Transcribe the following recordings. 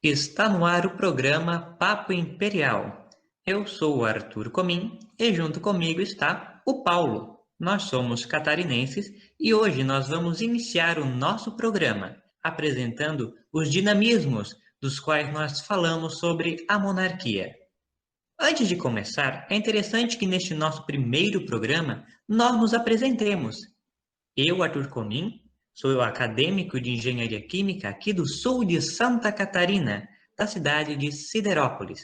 Está no ar o programa Papo Imperial. Eu sou o Arthur Comim e junto comigo está o Paulo. Nós somos catarinenses e hoje nós vamos iniciar o nosso programa apresentando os dinamismos dos quais nós falamos sobre a monarquia. Antes de começar, é interessante que neste nosso primeiro programa nós nos apresentemos. Eu, Arthur Comim, sou acadêmico de Engenharia Química aqui do sul de Santa Catarina, da cidade de Siderópolis.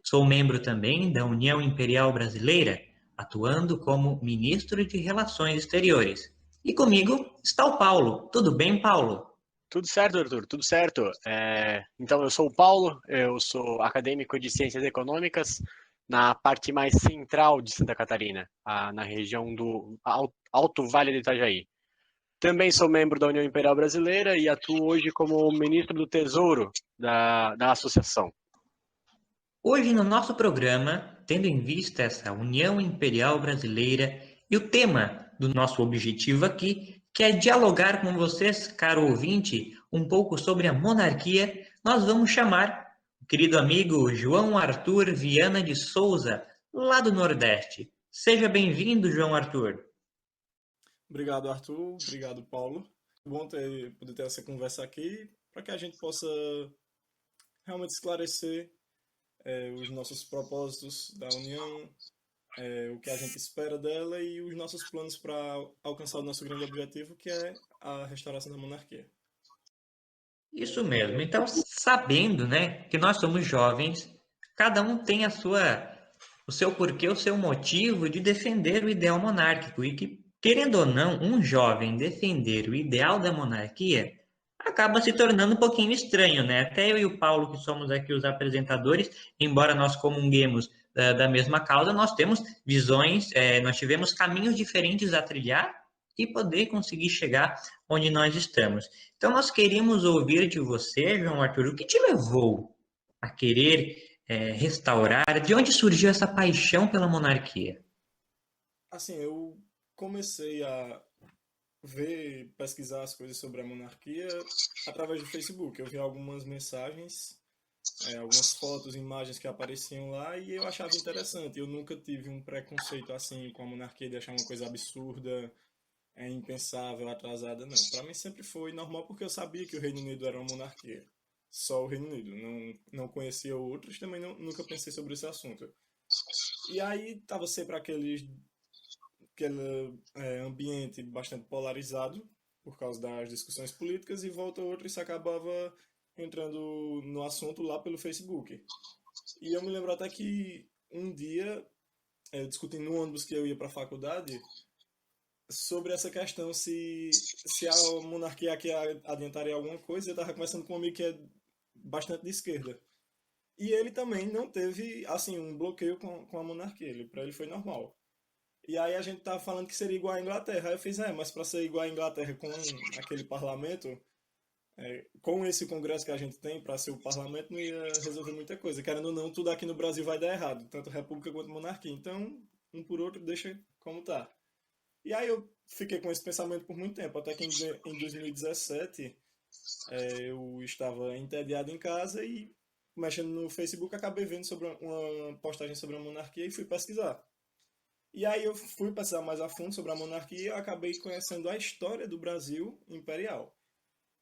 Sou membro também da União Imperial Brasileira, atuando como ministro de Relações Exteriores. E comigo está o Paulo. Tudo bem, Paulo? Tudo certo, Arthur, tudo certo. Então, eu sou o Paulo, eu sou acadêmico de Ciências Econômicas na parte mais central de Santa Catarina, na região do Alto Vale do Itajaí. Também sou membro da União Imperial Brasileira e atuo hoje como ministro do Tesouro da associação. Hoje, no nosso programa, tendo em vista essa União Imperial Brasileira e o tema do nosso objetivo aqui, que é dialogar com vocês, caro ouvinte, um pouco sobre a monarquia, nós vamos chamar o querido amigo João Arthur Viana de Souza, lá do Nordeste. Seja bem-vindo, João Arthur. Obrigado, Arthur. Obrigado, Paulo. Bom poder ter essa conversa aqui para que a gente possa realmente esclarecer os nossos propósitos da União, o que a gente espera dela e os nossos planos para alcançar o nosso grande objetivo, que é a restauração da monarquia. Isso mesmo. Então, sabendo, né, que nós somos jovens, cada um tem o seu porquê, o seu motivo de defender o ideal monárquico e que, querendo ou não, um jovem defender o ideal da monarquia acaba se tornando um pouquinho estranho, né? Até eu e o Paulo, que somos aqui os apresentadores, embora nós comunguemos da mesma causa, nós temos visões, nós tivemos caminhos diferentes a trilhar e poder conseguir chegar onde nós estamos. Então, nós queríamos ouvir de você, João Arthur, o que te levou a querer restaurar? De onde surgiu essa paixão pela monarquia? Assim, eu comecei a pesquisar as coisas sobre a monarquia através do Facebook. Eu vi algumas mensagens, algumas fotos, imagens que apareciam lá e eu achava interessante. Eu nunca tive um preconceito assim com a monarquia de achar uma coisa absurda, impensável, atrasada, não. Para mim sempre foi normal porque eu sabia que o Reino Unido era uma monarquia. Só o Reino Unido. Não conhecia outros, também nunca pensei sobre esse assunto. E aí tava sempre aquele ambiente bastante polarizado por causa das discussões políticas e volta outra e se acabava entrando no assunto lá pelo Facebook. E eu me lembro até que um dia, discutindo no ônibus que eu ia para a faculdade, sobre essa questão se a monarquia aqui adiantaria alguma coisa, eu estava conversando com um amigo que é bastante de esquerda. E ele também não teve, assim, um bloqueio com a monarquia. Para ele foi normal. E aí a gente tava falando que seria igual à Inglaterra. Aí eu fiz, mas para ser igual à Inglaterra com aquele parlamento, com esse congresso que a gente tem, para ser o parlamento, não ia resolver muita coisa. Querendo ou não, tudo aqui no Brasil vai dar errado, tanto república quanto monarquia. Então, um por outro, deixa como tá. E aí eu fiquei com esse pensamento por muito tempo, até que em 2017 eu estava entediado em casa e mexendo no Facebook acabei vendo sobre uma postagem sobre a monarquia e fui pesquisar. E aí eu fui pesquisar mais a fundo sobre a monarquia e acabei conhecendo a história do Brasil imperial.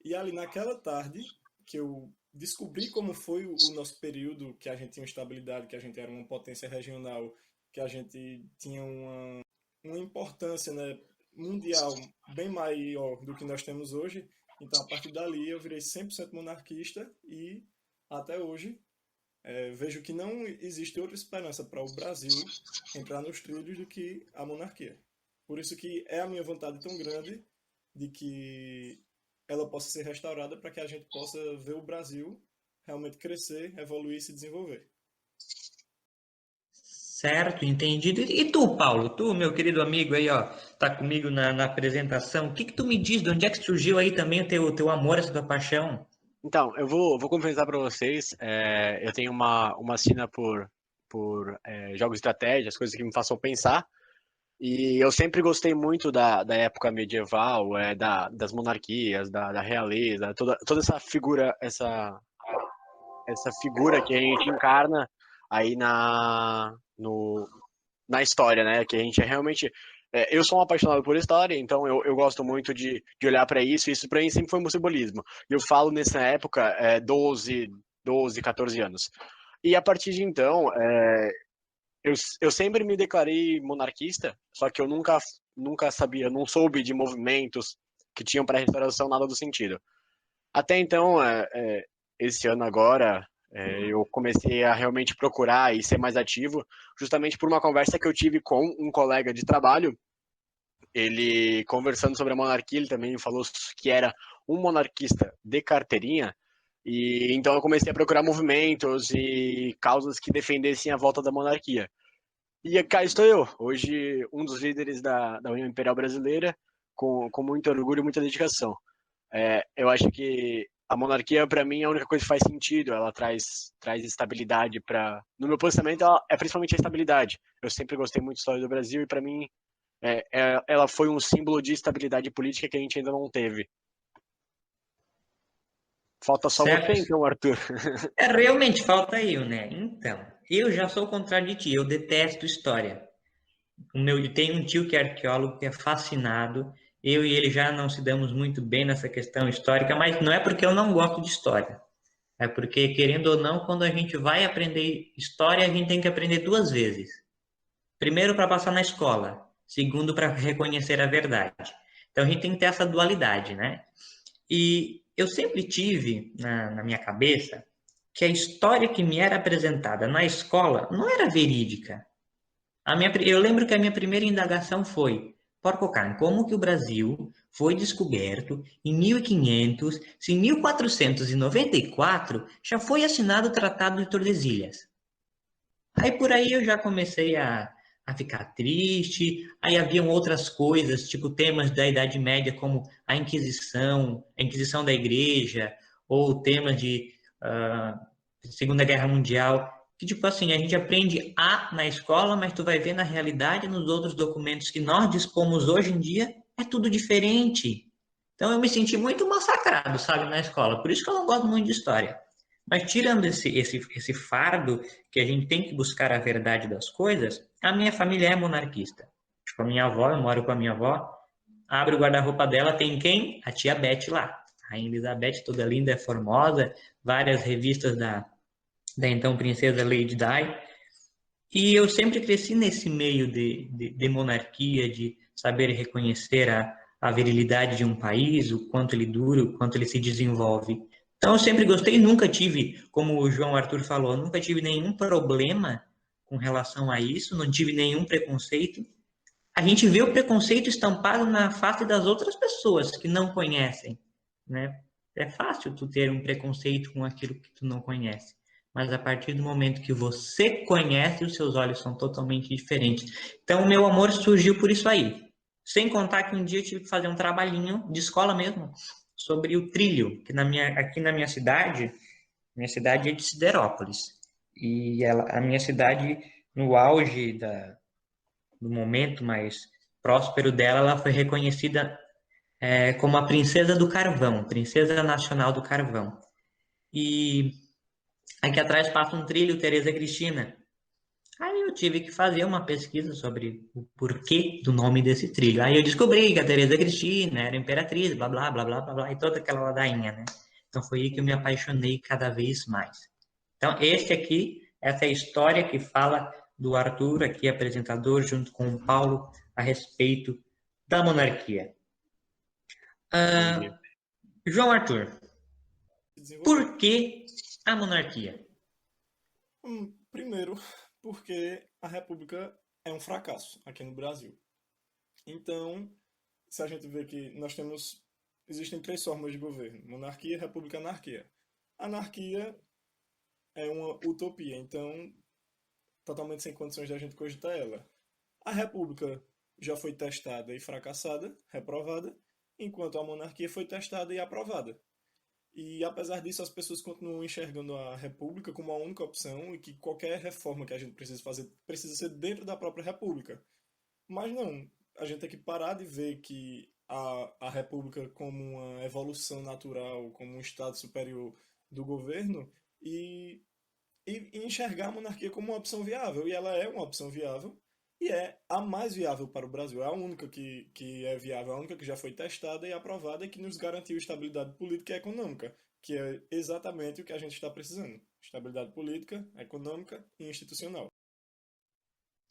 E ali naquela tarde que eu descobri como foi o nosso período, que a gente tinha estabilidade, que a gente era uma potência regional, que a gente tinha uma importância, né, mundial bem maior do que nós temos hoje. Então, a partir dali, eu virei 100% monarquista e, até hoje, vejo que não existe outra esperança para o Brasil entrar nos trilhos do que a monarquia. Por isso que é a minha vontade tão grande de que ela possa ser restaurada para que a gente possa ver o Brasil realmente crescer, evoluir e se desenvolver. Certo, entendido. E tu, Paulo? Tu, meu querido amigo aí, ó, tá comigo na apresentação. O que tu me diz? De onde é que surgiu aí também o teu amor, essa tua paixão? Então, eu vou confessar para vocês, eu tenho uma sina por jogos de estratégia, as coisas que me façam pensar. E eu sempre gostei muito da época medieval, das monarquias, da realeza, toda essa figura, essa figura que a gente encarna aí na história, né? Que a gente é realmente. Eu sou um apaixonado por história, então eu gosto muito de olhar para isso. Isso para mim sempre foi um simbolismo. Eu falo nessa época, 12, 14 anos. E a partir de então, eu sempre me declarei monarquista, só que eu nunca sabia, não soube de movimentos que tinham para restauração nada do sentido. Até então, esse ano agora, eu comecei a realmente procurar e ser mais ativo, justamente por uma conversa que eu tive com um colega de trabalho. Ele, conversando sobre a monarquia, ele também falou que era um monarquista de carteirinha, e então eu comecei a procurar movimentos e causas que defendessem a volta da monarquia. E cá estou eu, hoje um dos líderes da União Imperial Brasileira, com muito orgulho e muita dedicação. Eu acho que a monarquia, para mim, é a única coisa que faz sentido. Ela traz estabilidade para. No meu pensamento, ela é principalmente a estabilidade. Eu sempre gostei muito da história do Brasil e, para mim, ela foi um símbolo de estabilidade política que a gente ainda não teve. Falta só você, Certo? então, Arthur. Realmente falta eu, né? Então, eu já sou o contrário de ti, eu detesto história. Eu tenho um tio que é arqueólogo que é fascinado. Eu e ele já não se damos muito bem nessa questão histórica, mas não é porque eu não gosto de história. É porque, querendo ou não, quando a gente vai aprender história, a gente tem que aprender duas vezes. Primeiro, para passar na escola. Segundo, para reconhecer a verdade. Então, a gente tem que ter essa dualidade, né? E eu sempre tive na minha cabeça que a história que me era apresentada na escola não era verídica. Eu lembro que a minha primeira indagação foi: Porcocan, como que o Brasil foi descoberto em 1500, se em 1494 já foi assinado o Tratado de Tordesilhas? Aí por aí eu já comecei a ficar triste, aí haviam outras coisas, tipo temas da Idade Média, como a Inquisição da Igreja, ou temas de Segunda Guerra Mundial, que tipo assim, a gente aprende na escola, mas tu vai ver na realidade, nos outros documentos que nós dispomos hoje em dia, é tudo diferente. Então eu me senti muito massacrado, sabe, na escola. Por isso que eu não gosto muito de história. Mas tirando esse fardo que a gente tem que buscar a verdade das coisas, a minha família é monarquista. Tipo, a minha avó, eu moro com a minha avó, abre o guarda-roupa dela, tem quem? A tia Beth lá. A Rainha Elizabeth, toda linda, é formosa, várias revistas da então princesa Lady Di. E eu sempre cresci nesse meio de monarquia, de saber reconhecer a virilidade de um país, o quanto ele dura, o quanto ele se desenvolve. Então eu sempre gostei, nunca tive, como o João Arthur falou, nunca tive nenhum problema com relação a isso, não tive nenhum preconceito. A gente vê o preconceito estampado na face das outras pessoas que não conhecem, né? É fácil tu ter um preconceito com aquilo que tu não conhece, mas a partir do momento que você conhece, os seus olhos são totalmente diferentes. Então, o meu amor surgiu por isso aí. Sem contar que um dia eu tive que fazer um trabalhinho de escola mesmo sobre o trilho, que aqui na minha cidade é de Siderópolis. E a minha cidade, no auge do momento mais próspero dela, ela foi reconhecida como a princesa do carvão, princesa nacional do carvão. E aqui atrás passa um trilho, Tereza Cristina. Aí eu tive que fazer uma pesquisa sobre o porquê do nome desse trilho. Aí eu descobri que a Tereza Cristina era imperatriz, blá blá blá blá blá blá, e toda aquela ladainha, né? Então foi aí que eu me apaixonei cada vez mais. Então essa é a história que fala do Arthur, aqui apresentador, junto com o Paulo, a respeito da monarquia. Entendi. João Arthur, Se desenvolver. por que a monarquia? Primeiro, porque a República é um fracasso aqui no Brasil. Então, se a gente vê que nós temos. Existem três formas de governo: monarquia, república e anarquia. Anarquia é uma utopia, então, totalmente sem condições de a gente cogitar ela. A república já foi testada e fracassada, reprovada, enquanto a monarquia foi testada e aprovada. E apesar disso, as pessoas continuam enxergando a república como a única opção e que qualquer reforma que a gente precisa fazer precisa ser dentro da própria república. Mas não, a gente tem que parar de ver que a república como uma evolução natural, como um estado superior do governo e, e enxergar a monarquia como uma opção viável. E ela é uma opção viável e é a mais viável para o Brasil. É a única que é viável, a única que já foi testada e aprovada e que nos garantiu estabilidade política e econômica, que é exatamente o que a gente está precisando. Estabilidade política, econômica e institucional.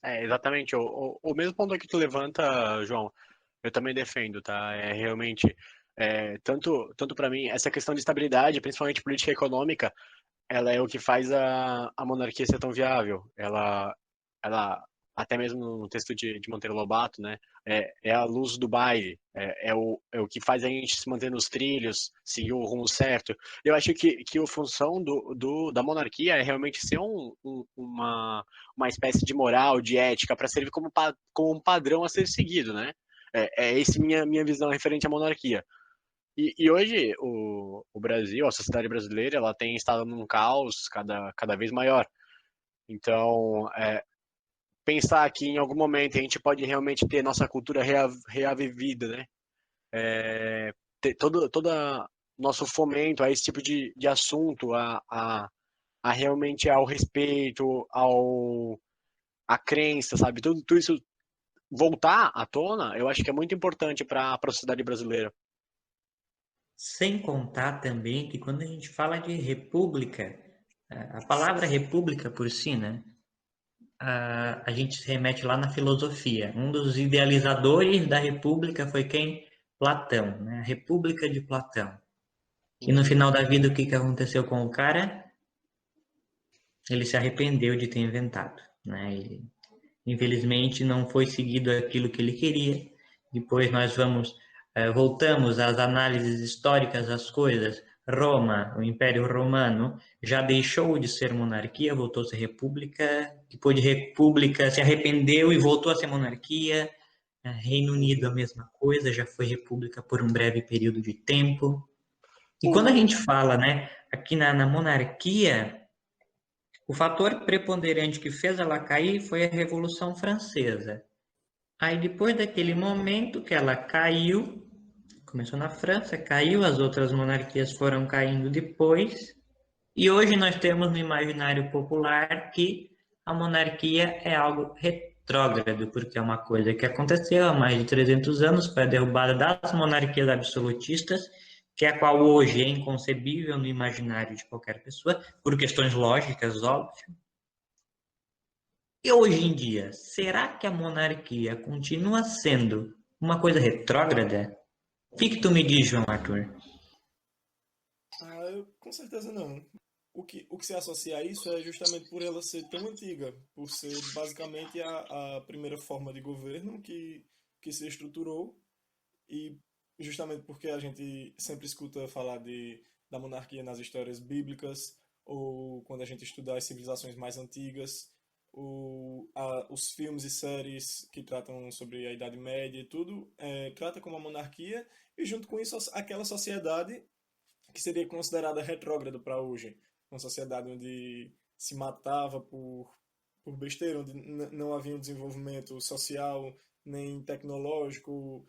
Exatamente. O mesmo ponto que tu levanta, João, eu também defendo, tá? É realmente, tanto para mim, essa questão de estabilidade, principalmente política e econômica, ela é o que faz a monarquia ser tão viável. Ela até mesmo no texto de Monteiro Lobato, né? É a luz do baile, é o que faz a gente se manter nos trilhos, seguir o rumo certo. Eu acho que a função da monarquia é realmente ser uma espécie de moral, de ética, para servir como um padrão a ser seguido, né? É essa minha visão referente à monarquia. E hoje o Brasil, a sociedade brasileira, ela tem estado num caos cada vez maior. Então, pensar que em algum momento a gente pode realmente ter nossa cultura reavivida, né? Ter todo nosso fomento a esse tipo de assunto, a realmente ao respeito, à crença, sabe? Tudo isso voltar à tona, eu acho que é muito importante para a sociedade brasileira. Sem contar também que quando a gente fala de república, a palavra república por si, né? A gente se remete lá na filosofia. Um dos idealizadores da república foi quem? Platão, né? A República de Platão. E no Uhum. final da vida, o que que aconteceu com o cara? Ele se arrependeu de ter inventado, né? Ele, infelizmente, não foi seguido aquilo que ele queria. Depois nós voltamos às análises históricas das coisas. Roma, o Império Romano, já deixou de ser monarquia, voltou a ser república. Depois de república, se arrependeu e voltou a ser monarquia. Reino Unido, a Uhum. mesma coisa, já foi república por um breve período de tempo. E quando a O, gente fala, né, aqui na monarquia, o fator preponderante que fez ela cair foi a Revolução Francesa. Aí depois daquele momento que ela caiu, começou na França, caiu, as outras monarquias foram caindo depois, e hoje nós temos no imaginário popular que a monarquia é algo retrógrado, porque é uma coisa que aconteceu há mais de 300 anos, foi a derrubada das monarquias absolutistas, que é a qual hoje é inconcebível no imaginário de qualquer pessoa, por questões lógicas, óbvio. E hoje em dia, será que a monarquia continua sendo uma coisa retrógrada? O que tu me diz, João Arthur? Com certeza não. O que se associa a isso é justamente por ela ser tão antiga, por ser basicamente a primeira forma de governo que se estruturou e justamente porque a gente sempre escuta falar da monarquia nas histórias bíblicas ou quando a gente estuda as civilizações mais antigas, os filmes e séries que tratam sobre a Idade Média e tudo, trata como a monarquia e junto com isso aquela sociedade que seria considerada retrógrada para hoje, uma sociedade onde se matava por besteira, onde não havia um desenvolvimento social nem tecnológico,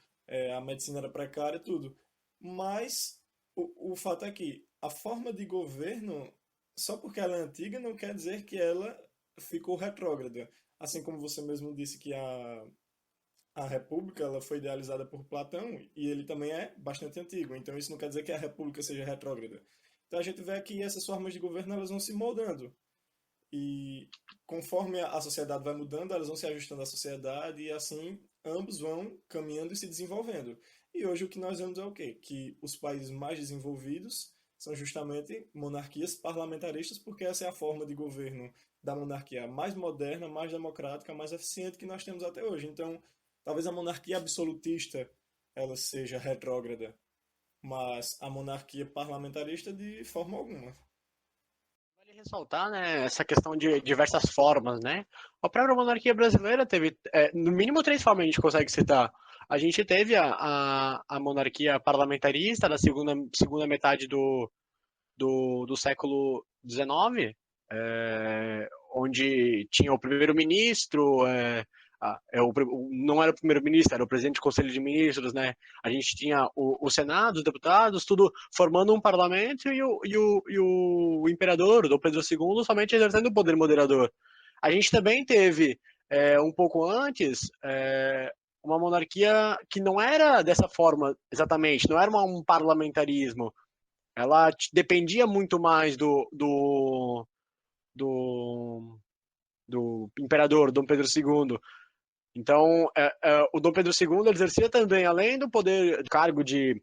a medicina era precária e tudo. Mas o fato é que a forma de governo, só porque ela é antiga, não quer dizer que ela ficou retrógrada. Assim como você mesmo disse que a República ela foi idealizada por Platão e ele também é bastante antigo. Então isso não quer dizer que a República seja retrógrada. Então a gente vê que essas formas de governo elas vão se moldando e conforme a sociedade vai mudando, elas vão se ajustando à sociedade e assim ambos vão caminhando e se desenvolvendo. E hoje o que nós vemos é o quê? Que os países mais desenvolvidos são justamente monarquias parlamentaristas, porque essa é a forma de governo da monarquia mais moderna, mais democrática, mais eficiente que nós temos até hoje. Então, talvez a monarquia absolutista ela seja retrógrada, mas a monarquia parlamentarista de forma alguma. Vale ressaltar, né, essa questão de diversas formas, né? A própria monarquia brasileira teve, no mínimo, três formas a gente consegue citar. A gente teve a monarquia parlamentarista da segunda metade do século XIX, onde tinha o primeiro-ministro, não era o primeiro-ministro, era o presidente do Conselho de Ministros, né? A gente tinha o Senado, os deputados, tudo formando um parlamento e o imperador, o Dom Pedro II, somente exercendo o poder moderador. A gente também teve, um pouco antes, uma monarquia que não era dessa forma exatamente, não era um parlamentarismo. Ela dependia muito mais do, do imperador, Dom Pedro II. Então, o Dom Pedro II exercia também, além do poder, do cargo de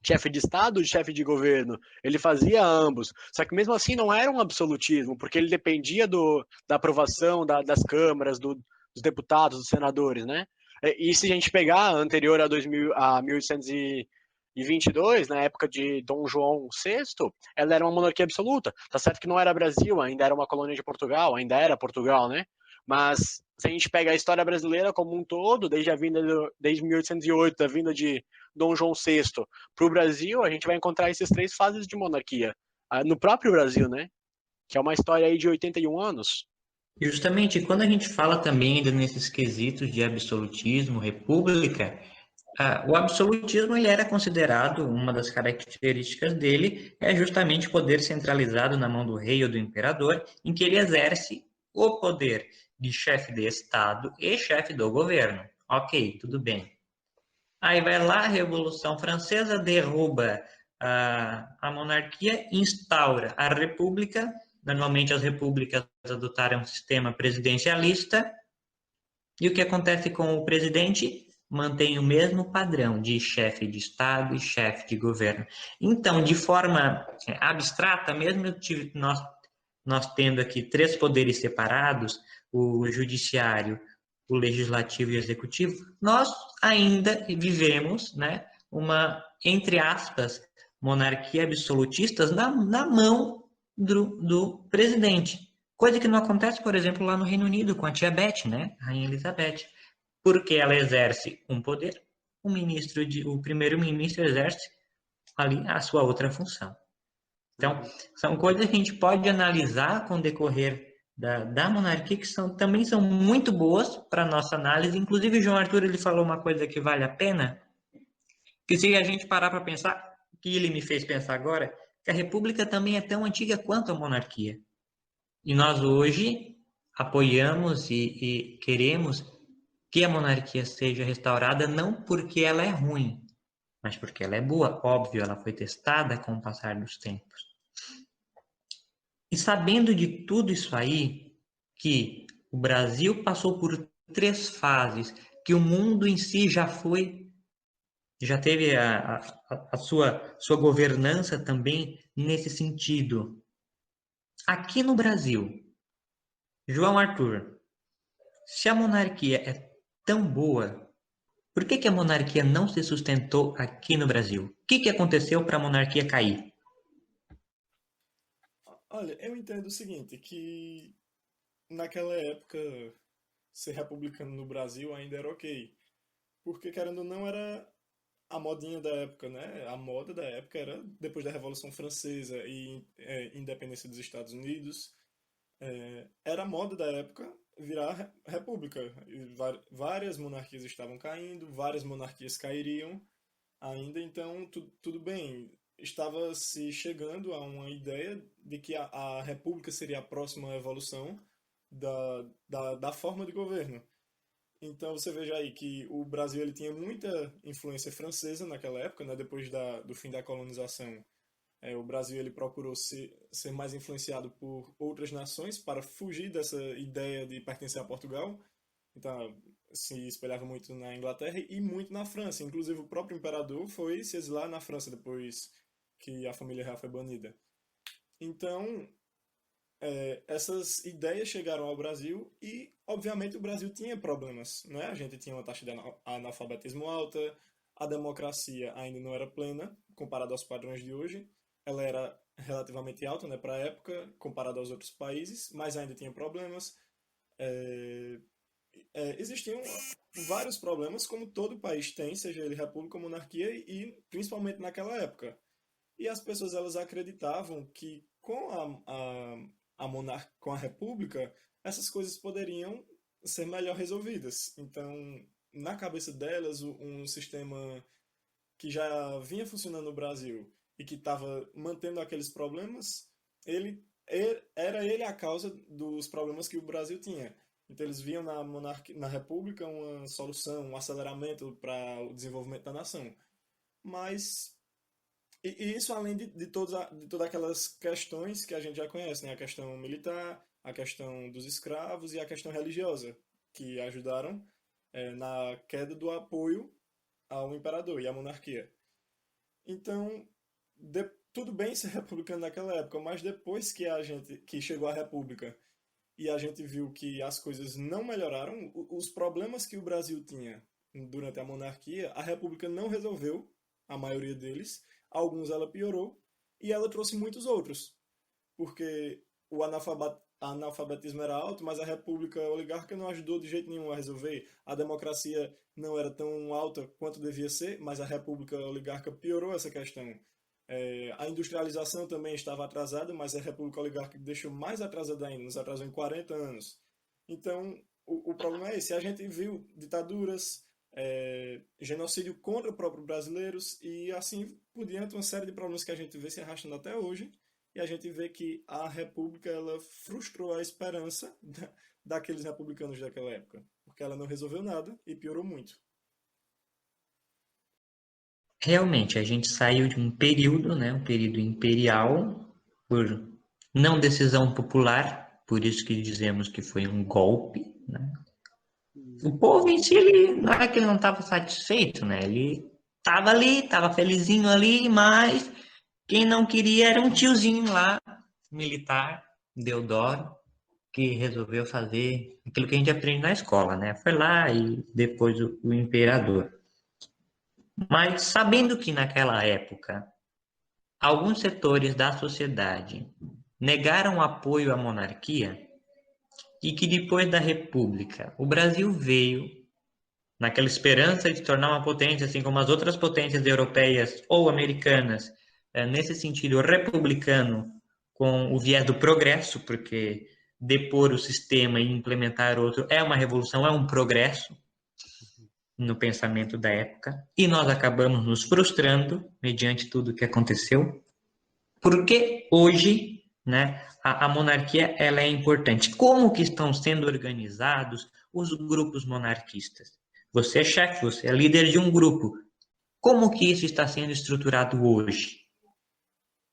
chefe de Estado, de chefe de governo, ele fazia ambos. Só que mesmo assim não era um absolutismo, porque ele dependia da aprovação das câmaras, dos deputados, dos senadores, né? E se a gente pegar anterior a 1822, na época de Dom João VI, ela era uma monarquia absoluta. Tá certo que não era Brasil, ainda era uma colônia de Portugal, ainda era Portugal, né? Mas se a gente pega a história brasileira como um todo, desde 1808, a vinda de Dom João VI para o Brasil, a gente vai encontrar essas três fases de monarquia. No próprio Brasil, né? Que é uma história aí de 81 anos. E justamente quando a gente fala também ainda nesses quesitos de absolutismo, república, o absolutismo ele era considerado, uma das características dele é justamente o poder centralizado na mão do rei ou do imperador, em que ele exerce o poder de chefe de Estado e chefe do governo. Ok, tudo bem. Aí vai lá, a Revolução Francesa derruba a monarquia, instaura a república. Normalmente as repúblicas adotaram um sistema presidencialista. E o que acontece com o presidente? Mantém o mesmo padrão de chefe de Estado e chefe de governo. Então, de forma abstrata, mesmo nós tendo aqui três poderes separados, o judiciário, o legislativo e o executivo, nós ainda vivemos, né, uma, entre aspas, monarquia absolutista na mão do presidente. Coisa que não acontece, por exemplo, lá no Reino Unido com a tia Beth, né, a Rainha Elizabeth, porque ela exerce um poder, o primeiro-ministro exerce ali a sua outra função. Então, são coisas que a gente pode analisar com o decorrer da monarquia que também são muito boas para a nossa análise. Inclusive, o João Arthur ele falou uma coisa que vale a pena, que se a gente parar para pensar, que ele me fez pensar agora, que a república também é tão antiga quanto a monarquia. E nós hoje apoiamos e queremos que a monarquia seja restaurada não porque ela é ruim, mas porque ela é boa. Óbvio, ela foi testada com o passar dos tempos. E sabendo de tudo isso aí, que o Brasil passou por três fases, que o mundo em si já teve a sua governança também nesse sentido. Aqui no Brasil, João Arthur, se a monarquia é tão boa, por que a monarquia não se sustentou aqui no Brasil? O que aconteceu para a monarquia cair? Olha, eu entendo o seguinte, que naquela época ser republicano no Brasil ainda era ok. Porque, querendo ou não, era a modinha da época, né? A moda da época era, depois da Revolução Francesa e independência dos Estados Unidos, era a moda da época virar república. E várias monarquias estavam caindo, várias monarquias cairiam ainda, então tudo bem. Estava se chegando a uma ideia de que a república seria a próxima evolução da forma de governo. Então você veja aí que o Brasil ele tinha muita influência francesa naquela época, né? Depois do fim da colonização, o Brasil ele procurou ser mais influenciado por outras nações para fugir dessa ideia de pertencer a Portugal. Então se espelhava muito na Inglaterra e muito na França. Inclusive o próprio imperador foi se exilar na França depois que a família real foi banida. Então essas ideias chegaram ao Brasil e, obviamente, o Brasil tinha problemas, né? A gente tinha uma taxa de analfabetismo alta, a democracia ainda não era plena, comparado aos padrões de hoje. Ela era relativamente alta, né, para a época, comparado aos outros países, mas ainda tinha problemas. É, existiam vários problemas, como todo país tem, seja ele república ou monarquia, e principalmente naquela época. E as pessoas elas acreditavam que com com a república essas coisas poderiam ser melhor resolvidas. Então, na cabeça delas, um sistema que já vinha funcionando no Brasil e que estava mantendo aqueles problemas, era ele a causa dos problemas que o Brasil tinha. Então eles viam na República uma solução, um aceleramento para o desenvolvimento da nação. Mas e isso além de todas aquelas questões que a gente já conhece, né? A questão militar, a questão dos escravos e a questão religiosa, que ajudaram na queda do apoio ao imperador e à monarquia. Então, tudo bem ser republicano naquela época, mas depois que chegou a república e a gente viu que as coisas não melhoraram, os problemas que o Brasil tinha durante a monarquia, a república não resolveu a maioria deles, alguns ela piorou e ela trouxe muitos outros, porque o analfabetismo era alto, mas a república oligarca não ajudou de jeito nenhum a resolver. A democracia não era tão alta quanto devia ser, mas a república oligarca piorou essa questão. A industrialização também estava atrasada, mas a república oligarca deixou mais atrasada ainda, nos atrasou em 40 anos. Então, o problema é esse. A gente viu ditaduras, genocídio contra próprios brasileiros e assim por diante, uma série de problemas que a gente vê se arrastando até hoje. E a gente vê que a República ela frustrou a esperança daqueles republicanos daquela época, porque ela não resolveu nada e piorou muito. Realmente, a gente saiu de um período, né, um período imperial, por não decisão popular, por isso que dizemos que foi um golpe, né? O povo em si, ele, não é que ele não estava satisfeito, né? Ele estava ali, estava felizinho ali, mas quem não queria era um tiozinho lá, militar, Deodoro, que resolveu fazer aquilo que a gente aprende na escola, né? Foi lá e depois o imperador. Mas sabendo que naquela época alguns setores da sociedade negaram apoio à monarquia e que depois da República o Brasil veio naquela esperança de se tornar uma potência, assim como as outras potências europeias ou americanas, nesse sentido republicano, com o viés do progresso, porque depor o sistema e implementar outro é uma revolução, é um progresso no pensamento da época, e nós acabamos nos frustrando mediante tudo o que aconteceu, porque hoje, né, a monarquia ela é importante. Como que estão sendo organizados os grupos monarquistas? Você é chefe, você é líder de um grupo. Como que isso está sendo estruturado hoje?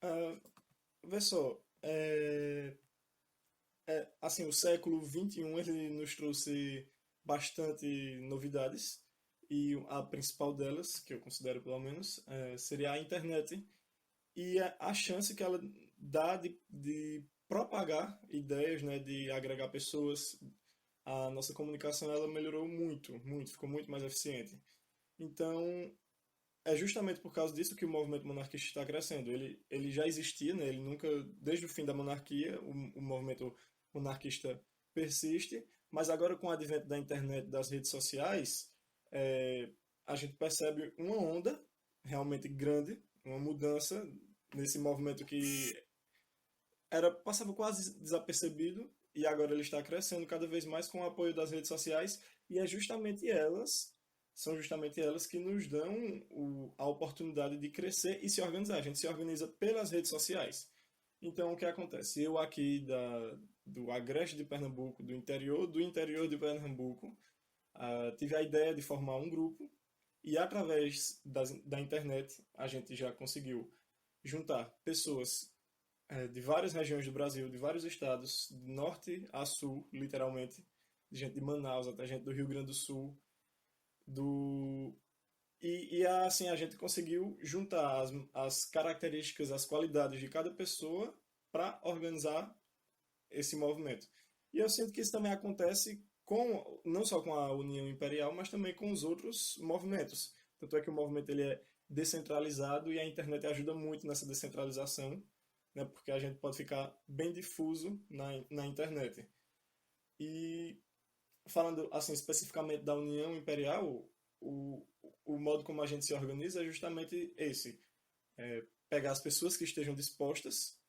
Ah, vê só, assim, o século XXI ele nos trouxe bastante novidades e a principal delas, que eu considero pelo menos, seria a internet e a chance que ela dá de propagar ideias, né, de agregar pessoas. A nossa comunicação ela melhorou muito, muito, ficou muito mais eficiente. Então, é justamente por causa disso que o movimento monarquista está crescendo. Ele já existia, né? Ele nunca, desde o fim da monarquia, o movimento monarquista persiste, mas agora com o advento da internet, das redes sociais, é, a gente percebe uma onda realmente grande, uma mudança nesse movimento que passava quase desapercebido e agora ele está crescendo cada vez mais com o apoio das redes sociais e são justamente elas que nos dão a oportunidade de crescer e se organizar. A gente se organiza pelas redes sociais. Então, o que acontece? Eu aqui do Agreste de Pernambuco, do interior de Pernambuco, tive a ideia de formar um grupo e através da internet a gente já conseguiu juntar pessoas de várias regiões do Brasil, de vários estados, de norte a sul, literalmente, de gente de Manaus até gente do Rio Grande do Sul, do assim a gente conseguiu juntar as características, as qualidades de cada pessoa para organizar esse movimento. E eu sinto que isso também acontece não só com a União Imperial, mas também com os outros movimentos. Tanto é que o movimento ele é descentralizado e a internet ajuda muito nessa descentralização, né, porque a gente pode ficar bem difuso na internet. E falando assim especificamente da União Imperial, o, o modo como a gente se organiza é justamente esse: pegar as pessoas que estejam dispostas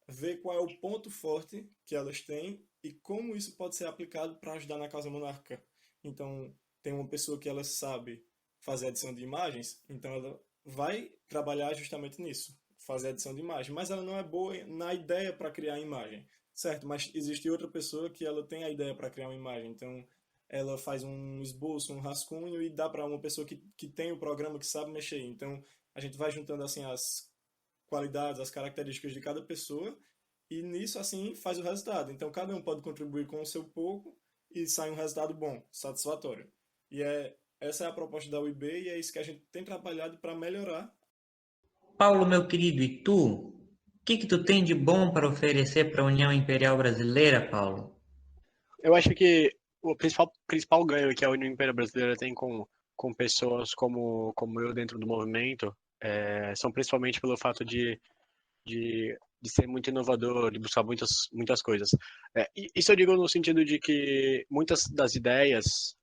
ver qual é o ponto forte que elas têm e como isso pode ser aplicado para ajudar na causa monárquica. Então, tem uma pessoa que ela sabe fazer edição de imagens, então ela vai trabalhar justamente nisso, fazer edição de imagem, mas ela não é boa na ideia para criar a imagem, certo? Mas existe outra pessoa que ela tem a ideia para criar uma imagem, então ela faz um esboço, um rascunho e dá para uma pessoa que tem o programa, que sabe mexer. Então, a gente vai juntando assim as qualidades, as características de cada pessoa e nisso assim faz o resultado. Então cada um pode contribuir com o seu pouco e sai um resultado bom, satisfatório. E essa é a proposta da UIB e é isso que a gente tem trabalhado para melhorar. Paulo, meu querido, e tu? O que tu tem de bom para oferecer para a União Imperial Brasileira, Paulo? Eu acho que o principal ganho que a União Imperial Brasileira tem com pessoas como eu dentro do movimento são principalmente pelo fato de ser muito inovador, de buscar muitas coisas. Isso eu digo no sentido de que muitas das ideias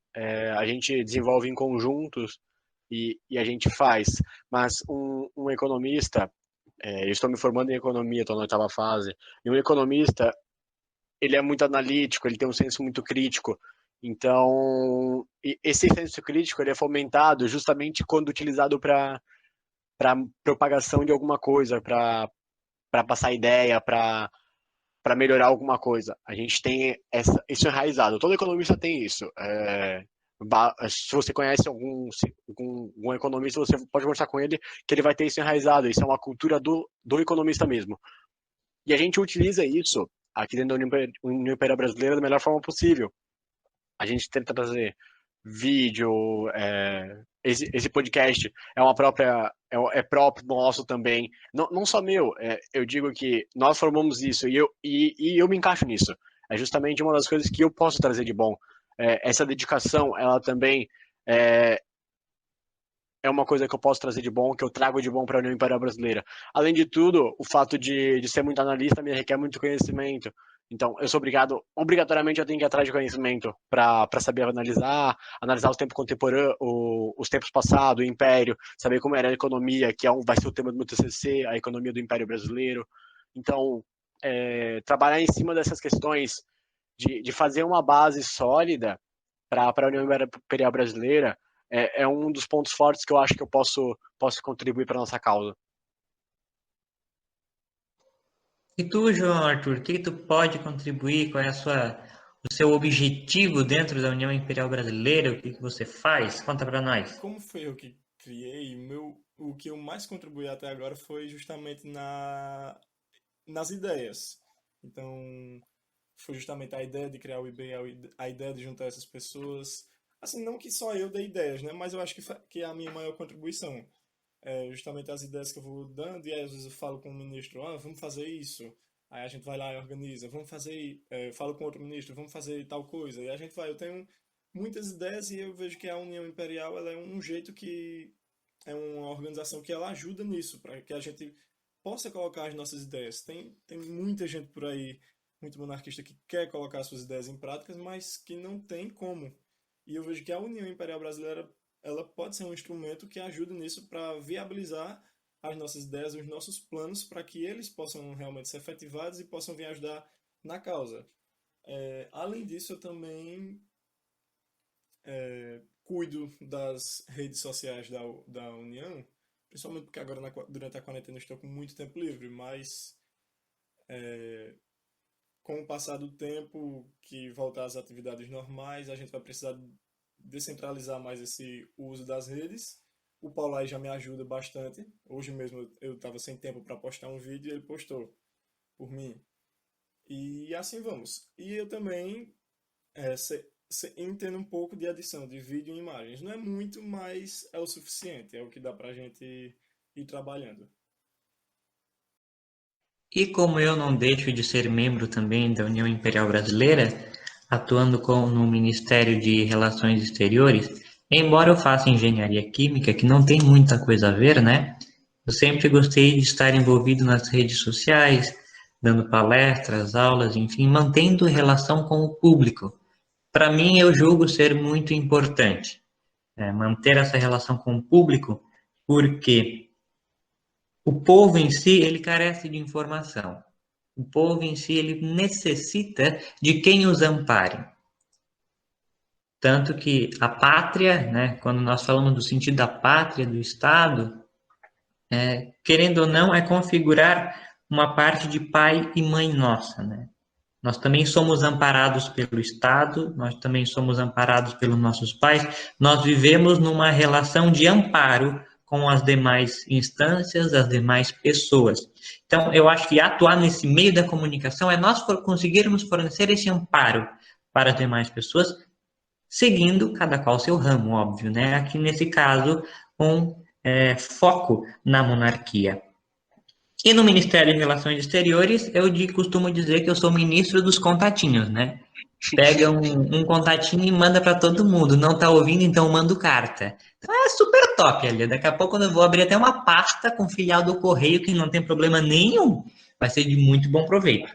a gente desenvolve em conjuntos e a gente faz, mas um economista, eu estou me formando em economia, estou na 8ª fase, e um economista, ele é muito analítico, ele tem um senso muito crítico, então esse senso crítico ele é fomentado justamente quando utilizado para propagação de alguma coisa, para passar ideia, para melhorar alguma coisa. A gente tem isso enraizado. Todo economista tem isso. Se você conhece algum economista, você pode conversar com ele que ele vai ter isso enraizado. Isso é uma cultura do economista mesmo. E a gente utiliza isso aqui dentro da União Imperial Brasileira da melhor forma possível. A gente tenta trazer vídeo, esse podcast é próprio nosso também, não só meu, eu digo que nós formamos isso e eu me encaixo nisso, é justamente uma das coisas que eu posso trazer de bom, essa dedicação, ela também é uma coisa que eu posso trazer de bom, que eu trago de bom para a União Imperial Brasileira. Além de tudo, o fato de ser muito analista me requer muito conhecimento. Então, eu sou obrigatoriamente eu tenho que ir atrás de conhecimento para saber analisar os tempos contemporâneos, os tempos passados, o Império, saber como era a economia, que vai ser o tema do meu TCC, a economia do Império Brasileiro. Então, trabalhar em cima dessas questões de fazer uma base sólida para a União Imperial Brasileira é um dos pontos fortes que eu acho que eu posso contribuir para a nossa causa. E tu, João Arthur, o que tu pode contribuir? Qual é o seu objetivo dentro da União Imperial Brasileira? O que você faz? Conta para nós. Como foi eu que criei, o que eu mais contribuí até agora foi justamente nas ideias. Então, foi justamente a ideia de criar o IB, a ideia de juntar essas pessoas. Assim, não que só eu dei ideias, né? Mas eu acho que é a minha maior contribuição. É justamente as ideias que eu vou dando, e aí, às vezes eu falo com o ministro, vamos fazer isso. Aí a gente vai lá e organiza, vamos fazer, eu falo com outro ministro, vamos fazer tal coisa. E a gente vai, eu tenho muitas ideias e eu vejo que a União Imperial ela é um jeito que é uma organização que ela ajuda nisso, para que a gente possa colocar as nossas ideias. Tem muita gente por aí, muito monarquista que quer colocar suas ideias em práticas, mas que não tem como. E eu vejo que a União Imperial Brasileira ela pode ser um instrumento que ajude nisso para viabilizar as nossas ideias, os nossos planos, para que eles possam realmente ser efetivados e possam vir ajudar na causa. Além disso, eu também cuido das redes sociais da União, principalmente porque agora durante a quarentena eu estou com muito tempo livre, mas com o passar do tempo, que voltar às atividades normais, a gente vai precisar descentralizar mais esse uso das redes. O Paulo aí já me ajuda bastante. Hoje mesmo eu estava sem tempo para postar um vídeo e ele postou por mim. E assim vamos. E eu também entendo um pouco de adição de vídeo e imagens. Não é muito, mas é o suficiente. É o que dá para a gente ir trabalhando. E como eu não deixo de ser membro também da União Imperial Brasileira, atuando no Ministério de Relações Exteriores, embora eu faça engenharia química, que não tem muita coisa a ver, né? Eu sempre gostei de estar envolvido nas redes sociais, dando palestras, aulas, enfim, mantendo relação com o público. Para mim, eu julgo ser muito importante manter essa relação com o público, porque o povo em si, ele carece de informação. O povo em si, ele necessita de quem os ampare. Tanto que a pátria, né, quando nós falamos do sentido da pátria, do Estado, querendo ou não, é configurar uma parte de pai e mãe nossa, né? Nós também somos amparados pelo Estado, nós também somos amparados pelos nossos pais, nós vivemos numa relação de amparo com as demais instâncias, as demais pessoas. Então, eu acho que atuar nesse meio da comunicação é nós conseguirmos fornecer esse amparo para as demais pessoas, seguindo cada qual seu ramo, óbvio, né? Aqui nesse caso, um foco na monarquia. E no Ministério de Relações Exteriores, costumo dizer que eu sou ministro dos contatinhos, né? Pega um contatinho e manda para todo mundo. Não tá ouvindo, então mando carta. Então é super top ali. Daqui a pouco eu vou abrir até uma pasta com filial do correio que não tem problema nenhum. Vai ser de muito bom proveito.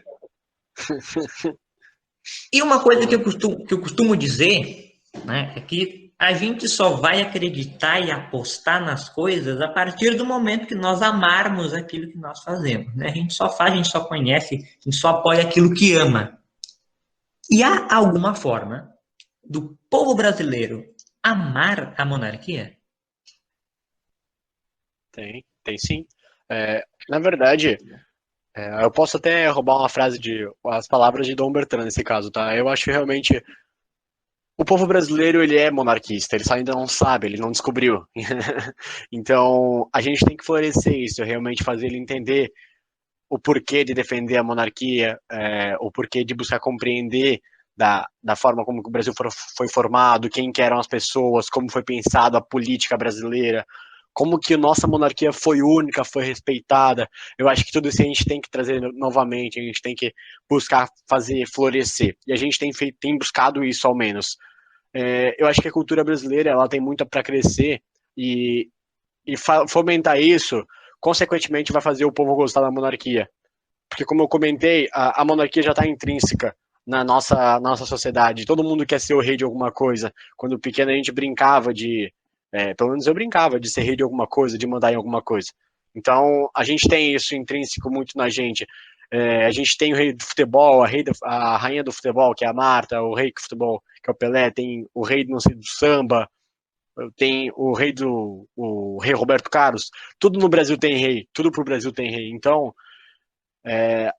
E uma coisa que eu costumo dizer, né, é que a gente só vai acreditar e apostar nas coisas a partir do momento que nós amarmos aquilo que nós fazemos, né? A gente só faz, a gente só conhece, a gente só apoia aquilo que ama. E há alguma forma do povo brasileiro amar a monarquia? Tem sim. Na verdade, eu posso até roubar uma frase as palavras de Dom Bertrand nesse caso, tá? Eu acho que realmente o povo brasileiro, ele é monarquista, ele só ainda não sabe, ele não descobriu. Então, a gente tem que florescer isso, realmente fazer ele entender o porquê de defender a monarquia, o porquê de buscar compreender da forma como o Brasil foi formado, quem que eram as pessoas, como foi pensado a política brasileira, como que nossa monarquia foi única, foi respeitada. Eu acho que tudo isso a gente tem que trazer novamente, a gente tem que buscar fazer florescer. E a gente tem buscado isso ao menos. Eu acho que a cultura brasileira ela tem muito para crescer e, e fomentar isso, consequentemente vai fazer o povo gostar da monarquia. Porque, como eu comentei, a monarquia já está intrínseca na nossa sociedade. Todo mundo quer ser o rei de alguma coisa. Quando pequeno a gente brincava pelo menos eu brincava de ser rei de alguma coisa, de mandar em alguma coisa. Então, a gente tem isso intrínseco muito na gente. A gente tem o rei do futebol, a rainha do futebol, que é a Marta, o rei do futebol, que é o Pelé, tem o rei não sei, do samba, tem o rei Roberto Carlos. Tudo no Brasil tem rei, tudo pro Brasil tem rei. Então,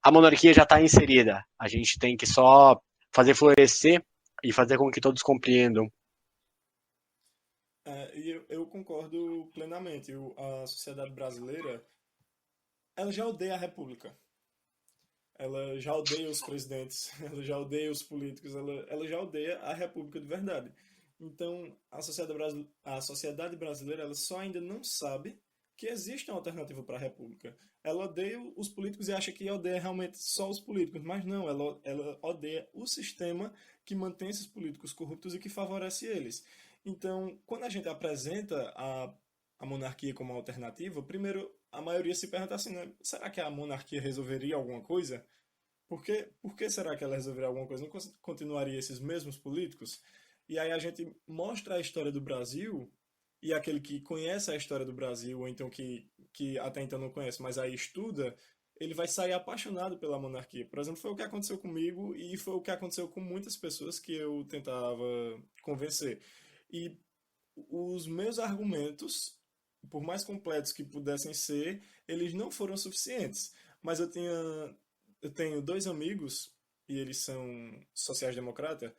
a monarquia já está inserida. A gente tem que só fazer florescer e fazer com que todos compreendam. E eu concordo plenamente. A sociedade brasileira, ela já odeia a República. Ela já odeia os presidentes, ela já odeia os políticos, ela já odeia a República de verdade. Então, a sociedade brasileira ela só ainda não sabe que existe uma alternativa para a República. Ela odeia os políticos e acha que odeia realmente só os políticos, mas não, ela odeia o sistema que mantém esses políticos corruptos e que favorece eles. Então, quando a gente apresenta a monarquia como alternativa, primeiro a maioria se pergunta assim, né? Será que a monarquia resolveria alguma coisa? Por que será que ela resolveria alguma coisa? Não continuaria esses mesmos políticos? E aí a gente mostra a história do Brasil e aquele que conhece a história do Brasil, ou então que até então não conhece, mas aí estuda, ele vai sair apaixonado pela monarquia. Por exemplo, foi o que aconteceu comigo e foi o que aconteceu com muitas pessoas que eu tentava convencer. E os meus argumentos, por mais completos que pudessem ser, eles não foram suficientes. Mas eu tenho dois amigos, e eles são sociais-democrata,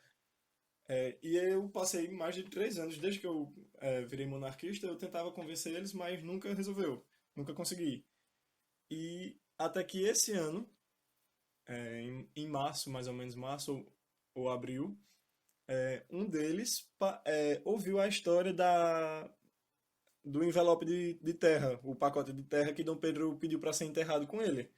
e eu passei mais de 3 anos, desde que eu virei monarquista, eu tentava convencer eles, mas nunca resolveu, nunca consegui. E até que esse ano, em março, mais ou menos março ou abril, um deles ouviu a história do envelope de terra, o pacote de terra que Dom Pedro pediu para ser enterrado com ele.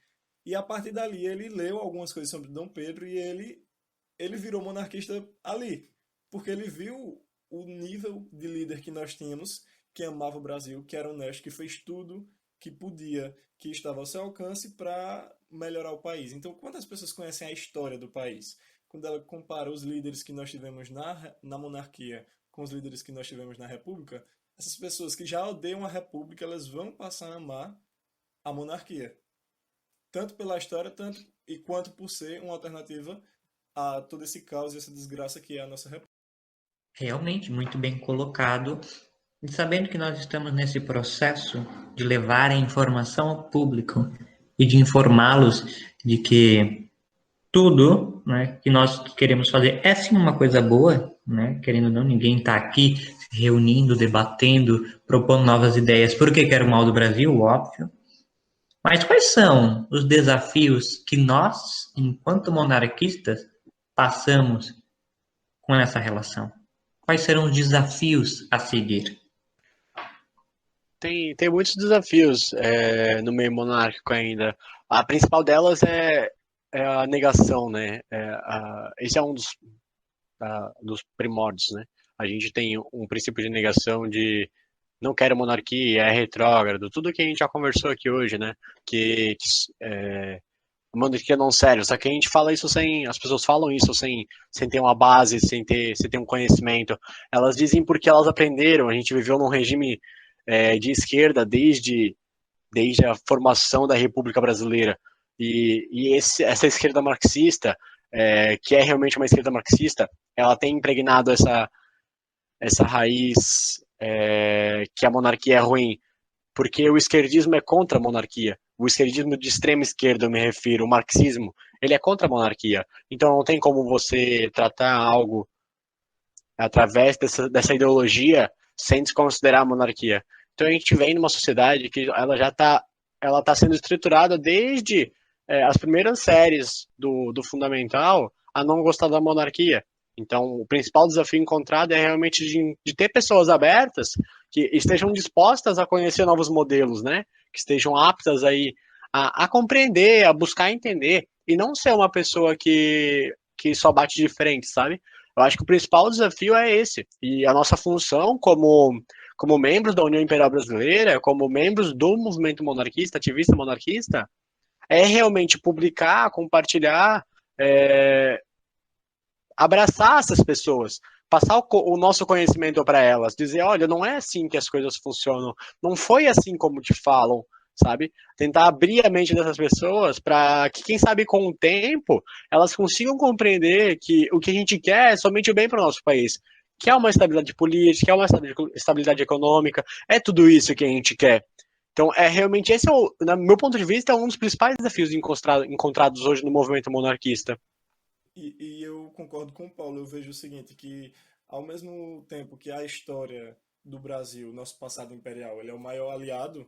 E a partir dali ele leu algumas coisas sobre Dom Pedro e ele virou monarquista ali, porque ele viu o nível de líder que nós tínhamos, que amava o Brasil, que era honesto, que fez tudo que podia, que estava ao seu alcance para melhorar o país. Então, quantas pessoas conhecem a história do país? Quando ela compara os líderes que nós tivemos na monarquia com os líderes que nós tivemos na república, essas pessoas que já odeiam a república, elas vão passar a amar a monarquia. tanto pela história, quanto por ser uma alternativa a todo esse caos e essa desgraça que é a nossa República. Realmente, muito bem colocado. E sabendo que nós estamos nesse processo de levar a informação ao público e de informá-los de que tudo, né, que nós queremos fazer é sim uma coisa boa, né? Querendo ou não, ninguém está aqui se reunindo, debatendo, propondo novas ideias porque quer o mal do Brasil, óbvio. Mas quais são os desafios que nós, enquanto monarquistas, passamos com essa relação? Quais serão os desafios a seguir? Tem muitos desafios no meio monárquico ainda. A principal delas é a negação, né? Esse é um dos primórdios, né? A gente tem um princípio de negação de não quero monarquia, é retrógrado, tudo que a gente já conversou aqui hoje, né? Que a monarquia não serve, só que a gente fala isso as pessoas falam isso sem ter uma base, sem ter um conhecimento. Elas dizem porque elas aprenderam, a gente viveu num regime de esquerda desde a formação da República Brasileira. Essa esquerda marxista, que é realmente uma esquerda marxista, ela tem impregnado essa raiz que a monarquia é ruim, porque o esquerdismo é contra a monarquia. O esquerdismo de extrema esquerda, eu me refiro, o marxismo, ele é contra a monarquia. Então não tem como você tratar algo através dessa ideologia sem desconsiderar a monarquia. Então a gente vem numa sociedade que ela tá sendo estruturada desde as primeiras séries do fundamental a não gostar da monarquia. Então o principal desafio encontrado é realmente de ter pessoas abertas que estejam dispostas a conhecer novos modelos, né? Que estejam aptas aí a compreender, a buscar entender e não ser uma pessoa que só bate de frente, sabe? Eu acho que o principal desafio é esse. E a nossa função como membros da União Imperial Brasileira, como membros do movimento monarquista, ativista monarquista, é realmente publicar, compartilhar, é, abraçar essas pessoas, passar o nosso conhecimento para elas, dizer, olha, não é assim que as coisas funcionam, não foi assim como te falam, sabe? Tentar abrir a mente dessas pessoas para que, quem sabe, com o tempo, elas consigam compreender que o que a gente quer é somente o bem para o nosso país. Que é uma estabilidade política, é uma estabilidade econômica, é tudo isso que a gente quer. Então, realmente, esse no meu ponto de vista, é um dos principais desafios encontrados hoje no movimento monarquista. E eu concordo com o Paulo, eu vejo o seguinte, que ao mesmo tempo que a história do Brasil, nosso passado imperial, ele é o maior aliado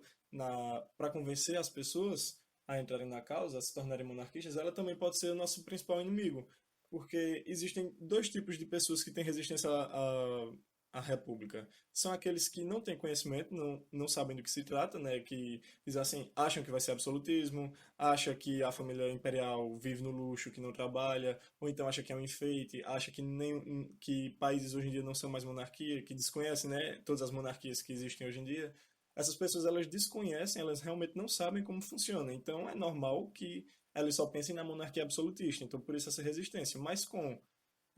para convencer as pessoas a entrarem na causa, a se tornarem monarquistas, ela também pode ser o nosso principal inimigo, porque existem dois tipos de pessoas que têm resistência à República. São aqueles que não têm conhecimento, não sabem do que se trata, né, que dizem assim, acham que vai ser absolutismo, acha que a família imperial vive no luxo, que não trabalha, ou então acha que é um enfeite, acha que países hoje em dia não são mais monarquia, que desconhecem, né, todas as monarquias que existem hoje em dia. Essas pessoas, elas desconhecem, elas realmente não sabem como funciona. Então é normal que elas só pensem na monarquia absolutista. Então por isso essa resistência. Mas com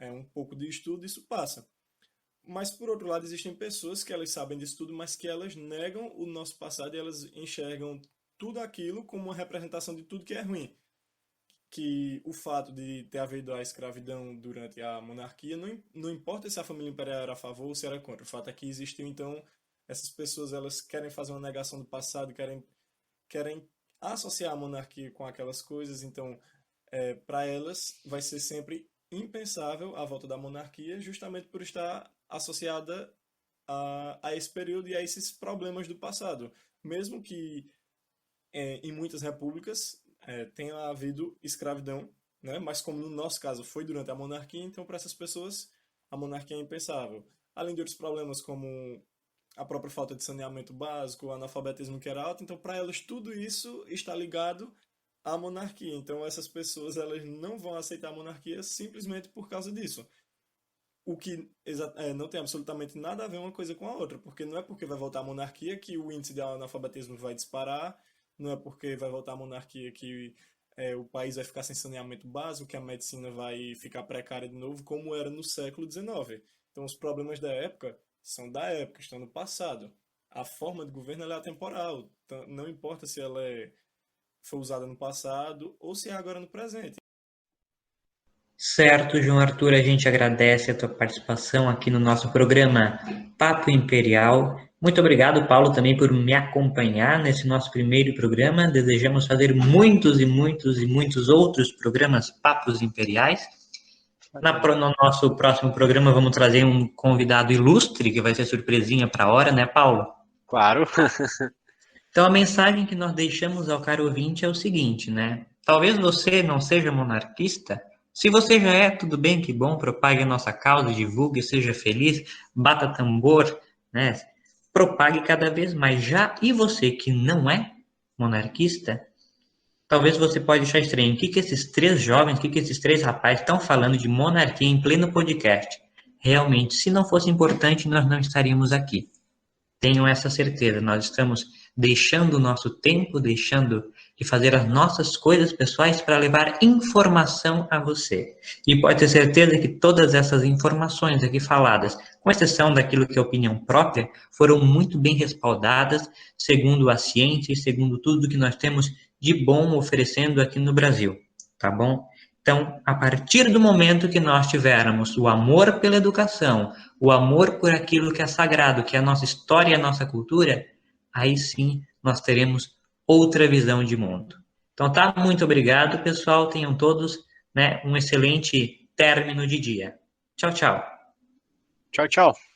um pouco de estudo isso passa. Mas por outro lado existem pessoas que elas sabem disso tudo, mas que elas negam o nosso passado e elas enxergam tudo aquilo como uma representação de tudo que é ruim, que o fato de ter havido a escravidão durante a monarquia, não importa se a família imperial era a favor ou se era contra, o fato é que existiu, então, essas pessoas elas querem fazer uma negação do passado, querem associar a monarquia com aquelas coisas, então, para elas vai ser sempre impensável a volta da monarquia, justamente por estar associada a esse período e a esses problemas do passado. Mesmo que em muitas repúblicas tenha havido escravidão, né? Mas como no nosso caso foi durante a monarquia, então para essas pessoas a monarquia é impensável. Além de outros problemas como a própria falta de saneamento básico, o analfabetismo que era alto, então para elas tudo isso está ligado à monarquia. Então essas pessoas elas não vão aceitar a monarquia simplesmente por causa disso. O que não tem absolutamente nada a ver uma coisa com a outra, porque não é porque vai voltar a monarquia que o índice de analfabetismo vai disparar, não é porque vai voltar a monarquia que o país vai ficar sem saneamento básico, que a medicina vai ficar precária de novo, como era no século XIX. Então, os problemas da época são da época, estão no passado. A forma de governo ela é atemporal, não importa se ela é foi usada no passado ou se é agora no presente. Certo, João Arthur, a gente agradece a tua participação aqui no nosso programa Papo Imperial. Muito obrigado, Paulo, também por me acompanhar nesse nosso primeiro programa. Desejamos fazer muitos e muitos e muitos outros programas Papos Imperiais. No nosso próximo programa vamos trazer um convidado ilustre, que vai ser surpresinha para a hora, né, Paulo? Claro. Então, a mensagem que nós deixamos ao caro ouvinte é o seguinte, né? Talvez você não seja monarquista. Se você já é, tudo bem, que bom, propague a nossa causa, divulgue, seja feliz, bata tambor, né? Propague cada vez mais. Já e você que não é monarquista, talvez você pode achar estranho. O que esses três jovens, o que esses três rapazes estão falando de monarquia em pleno podcast? Realmente, se não fosse importante, nós não estaríamos aqui. Tenham essa certeza, nós estamos deixando o nosso tempo, deixando de fazer as nossas coisas pessoais para levar informação a você. E pode ter certeza que todas essas informações aqui faladas, com exceção daquilo que é opinião própria, foram muito bem respaldadas, segundo a ciência e segundo tudo que nós temos de bom oferecendo aqui no Brasil, tá bom? Então, a partir do momento que nós tivermos o amor pela educação, o amor por aquilo que é sagrado, que é a nossa história e a nossa cultura, aí sim nós teremos outra visão de mundo. Então tá, muito obrigado, pessoal. Tenham todos, né, um excelente término de dia. Tchau, tchau. Tchau, tchau.